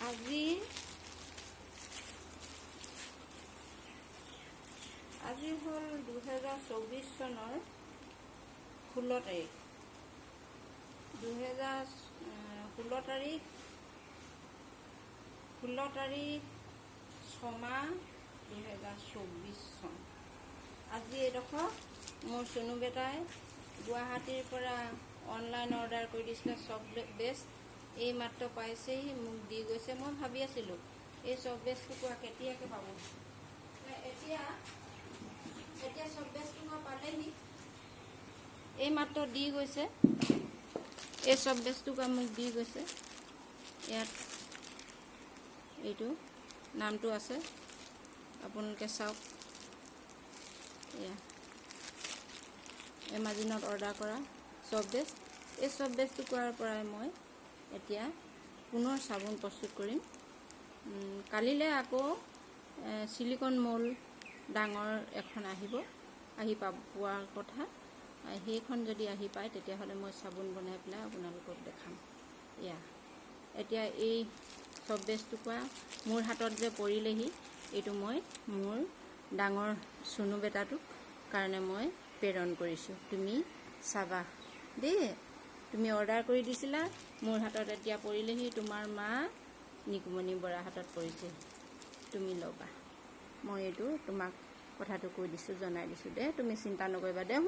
আজি হ'ল 2024 চনৰ 16 তাৰিখ 16 তাৰিখ 6 মাহ 2024 চন। আজি এডোখৰ মোৰ চুনু বেটাই গুৱাহাটীৰ পৰা অনলাইন অৰ্ডাৰ কৰি দিছিলে চব বেষ্ট। এই মাত্ৰ পাইছেহি, মোক দি গৈছে। মই ভাবি আছিলোঁ এই চব বেষ্টটো কেতিয়াকৈ পাব। এতিয়া চব বেষ্টটো পালেহি, এই মাত্ৰ দি গৈছে। এই চব বেষ্টটো মোক দি গৈছে। ইয়াত এইটো নামটো আছে, আপোনালোকে চাওক। এয়া এমাজনত অৰ্ডাৰ কৰা চব বেষ্ট। এই চব বেষ্টটো কৰাৰ পৰাই মই এতিয়া পুনৰ চাবোন প্ৰস্তুত কৰিম। কালিলৈ আকৌ চিলিকন মল ডাঙৰ এখন আহি পোৱাৰ কথা। সেইখন যদি আহি পায় তেতিয়াহ'লে মই চাবোন বনাই পেলাই আপোনালোকক দেখাম। এতিয়া এই চব বেষ্টটো কৰা মোৰ হাতত যে পৰিলেহি, এইটো মই মোৰ ডাঙৰ চুনু বেটাটোক কাৰণে মই প্ৰেৰণ কৰিছোঁ। তুমি চাবা দেই। তুমি অৰ্ডাৰ কৰি দিছিলা, মোৰ হাতত এতিয়া পৰিলেহি। তোমাৰ মা নিকুমণি বৰাৰ হাতত পৰিছে, তুমি ল'বা। মই এইটো তোমাক কথাটো কৈ দিছোঁ, জনাই দিছোঁ দে। তুমি চিন্তা নকৰিবা দে। শুন।